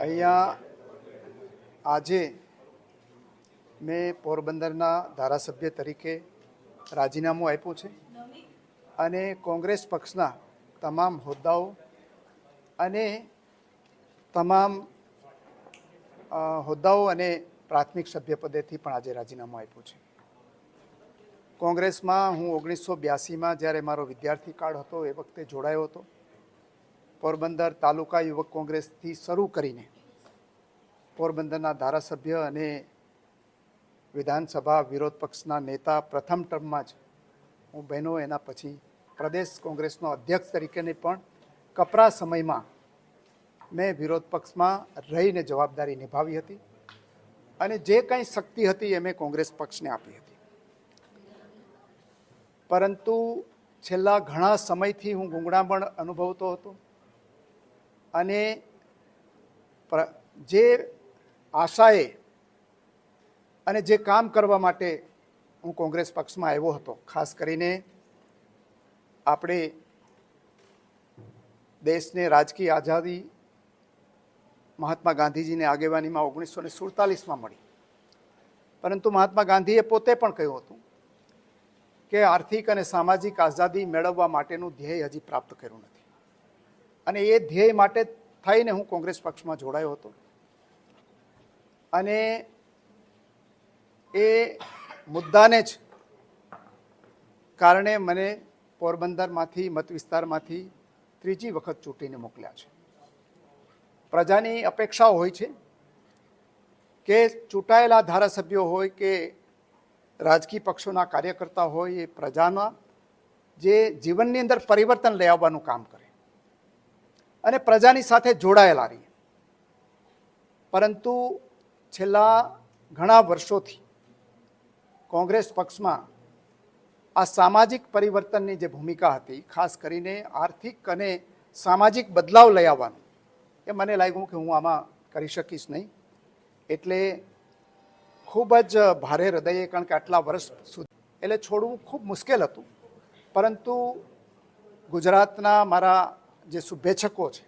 અહીંયા આજે મેં પોરબંદરના ધારાસભ્ય તરીકે રાજીનામું આપ્યું છે અને કોંગ્રેસ પક્ષના તમામ હોદ્દાઓ અને પ્રાથમિક સભ્યપદેથી પણ આજે રાજીનામું આપ્યું છે. કોંગ્રેસમાં હું 1982માં જ્યારે મારો વિદ્યાર્થી કાળ હતો એ વખતે જોડાયો હતો. પોરબંદર તાલુકા યુવક કોંગ્રેસથી શરૂ કરીને પોરબંદરના ધારાસભ્ય અને વિધાનસભા વિરોધ પક્ષના નેતા પ્રથમ ટર્મમાં જ હું બન્યો. એના પછી પ્રદેશ કોંગ્રેસનો અધ્યક્ષ તરીકેની પણ કપરા સમયમાં મેં વિરોધ પક્ષમાં રહીને જવાબદારી નિભાવી હતી અને જે કંઈ શક્તિ હતી એ મેં કોંગ્રેસ પક્ષને આપી હતી. પરંતુ છેલ્લા ઘણા સમયથી હું ગૂંગળામણ અનુભવતો હતો અને જે આશાએ અને જે કામ કરવા માટે હું કોંગ્રેસ પક્ષમાં આવ્યો હતો, ખાસ કરીને આપણે દેશને રાજકીય આઝાદી મહાત્મા ગાંધીજીની આગેવાનીમાં 1947માં મળી. પરંતુ મહાત્મા ગાંધીએ પોતે પણ કહ્યું હતું કે આર્થિક અને સામાજિક આઝાદી મેળવવા માટેનું ધ્યેય હજી પ્રાપ્ત કર્યું નથી. અને એ ધ્યેય માટે થઈને હું કોંગ્રેસ પક્ષમાં જોડાયો હતો અને એ મુદ્દાને જ કારણે મને પોરબંદરમાંથી મત વિસ્તારમાંથી ત્રીજી વખત ચૂંટીને મોકલ્યા છે. પ્રજાની અપેક્ષાઓ હોય છે કે ચૂંટાયેલા ધારાસભ્યો હોય કે રાજકીય પક્ષોના કાર્યકર્તા હોય એ પ્રજાના જે જીવનની અંદર પરિવર્તન લઈ આવવાનું કામ કરે અને પ્રજાની સાથે જોડાયેલા રહીએ. પરંતુ છેલ્લા ઘણા વર્ષોથી કોંગ્રેસ પક્ષમાં આ સામાજિક પરિવર્તનની જે ભૂમિકા હતી, ખાસ કરીને આર્થિક અને સામાજિક બદલાવ લઈ આવવાનું, એ મને લાગ્યું કે હું આમાં કરી શકીશ નહીં. એટલે ખૂબ જ ભારે હૃદયે, કારણ કે આટલા વર્ષ સુધી એટલે છોડવું ખૂબ મુશ્કેલ હતું. પરંતુ ગુજરાતના મારા જે શુભેચ્છકો છે,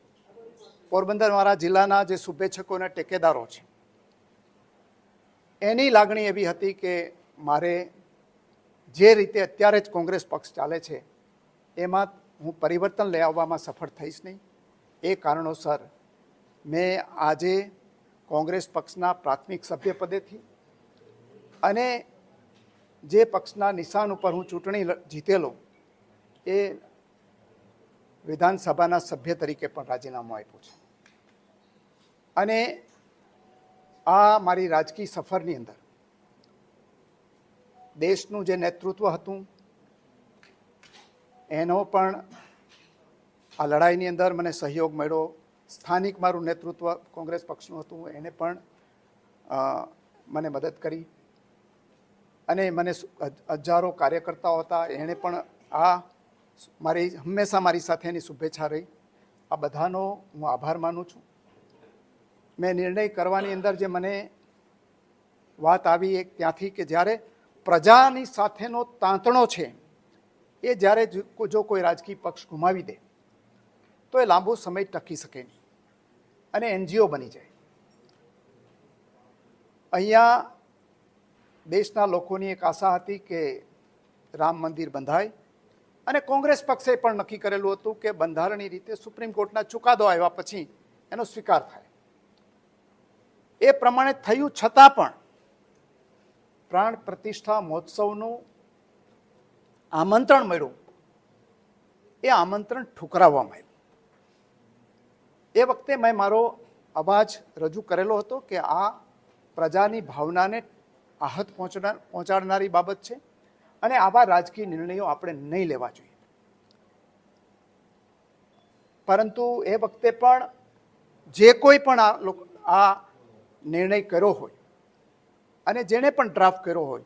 પોરબંદર મારા જિલ્લાના જે શુભેચ્છકો અને ટેકેદારો છે, એની લાગણી એવી હતી કે મારે જે રીતે અત્યારે જ કોંગ્રેસ પક્ષ ચાલે છે એમાં હું પરિવર્તન લઈ આવવામાં સફળ થઈશ નહીં. એ કારણોસર મેં આજે કોંગ્રેસ પક્ષના પ્રાથમિક સભ્યપદેથી અને જે પક્ષના નિશાન ઉપર હું ચૂંટણી જીતેલો એ વિધાનસભાના સભ્ય તરીકે પણ રાજીનામું આપ્યું છે. અને આ મારી રાજકીય સફરની અંદર દેશનું જે નેતૃત્વ હતું એનો પણ આ લડાઈની અંદર મને સહયોગ મળ્યો. સ્થાનિક મારું નેતૃત્વ કોંગ્રેસ પક્ષનું હતું, એને પણ મને મદદ કરી અને મને હજારો કાર્યકર્તાઓ હતા, એણે પણ હંમેશા મારી સાથે એની શુભેચ્છા રહી. આ બધાનો હું આભાર માનું છું. મેં નિર્ણય કરવાની અંદર જે મને વાત આવી એક ત્યાંથી કે જ્યારે પ્રજાની સાથેનો તાંતણો છે એ જ્યારે જો કોઈ રાજકીય પક્ષ ગુમાવી દે તો એ લાંબો સમય ટકી શકે નહીં અને એનજીઓ બની જાય. અહીંયા દેશના લોકોની એક આશા હતી કે રામ મંદિર બંધાય અને કોંગ્રેસ પક્ષે પણ નક્કી કરેલું હતું કે બંધારણીય રીતે સુપ્રીમ કોર્ટના ચુકાદો આવ્યા પછી એનો સ્વીકાર થાય. એ પ્રમાણે થયું છતાં પણ પ્રાણ પ્રતિષ્ઠા મહોત્સવનું આમંત્રણ મળ્યું, એ આમંત્રણ ઠુકરાવવામાં આવ્યું. એ વખતે મેં મારો અવાજ રજૂ કરેલો હતો કે આ પ્રજાની ભાવનાને આહત પહોંચાડનારી બાબત છે અને આવા રાજકીય નિર્ણયો આપણે નહીં લેવા જોઈએ. પરંતુ એ વખતે પણ જે કોઈ પણ આ નિર્ણય કર્યો હોય અને જેણે પણ ડ્રાફ્ટ કર્યો હોય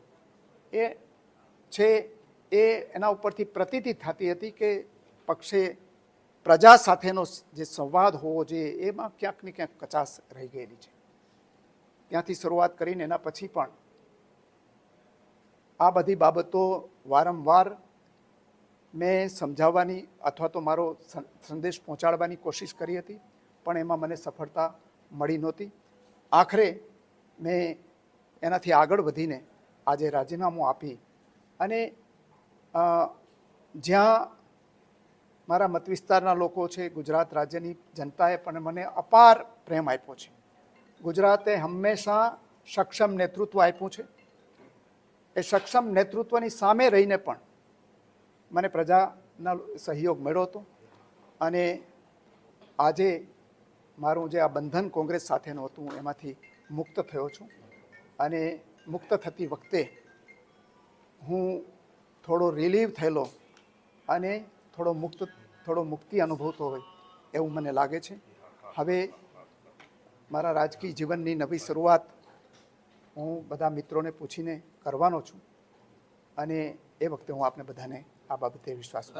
એના ઉપરથી પ્રતીતિ થતી હતી કે પક્ષે પ્રજા સાથેનો જે સંવાદ હોવો જોઈએ એમાં ક્યાંક ને ક્યાંક કચાશ રહી ગયેલી છે. ત્યાંથી શરૂઆત કરીને એના પછી પણ આ બધી બાબતો વારંવાર મેં સમજાવવાની અથવા તો મારો સંદેશ પહોંચાડવાની કોશિશ કરી હતી, પણ એમાં મને સફળતા મળી નહોતી. આખરે મેં એનાથી આગળ વધીને આજે રાજીનામું આપી અને જ્યાં મારા મત વિસ્તારના લોકો છે, ગુજરાત રાજ્યની જનતાએ પણ મને અપાર પ્રેમ આપ્યો છે. ગુજરાતે હંમેશા સક્ષમ નેતૃત્વ આપ્યું છે. એ સક્ષમ નેતૃત્વની સામે રહીને પણ મને પ્રજાના સહયોગ મળ્યો હતો અને આજે મારું જે આ બંધન કોંગ્રેસ સાથેનું હતું એમાંથી મુક્ત થયો છું. અને મુક્ત થતી વખતે હું થોડો રિલીવ થયેલો અને થોડો મુક્તિ અનુભવતો હોય એવું મને લાગે છે. હવે મારા રાજકીય જીવનની નવી શરૂઆત હું બધા મિત્રોને પૂછીને કરવાનો છું અને એ વખતે હું આપને બધાને આ બાબતે વિશ્વાસ કરું.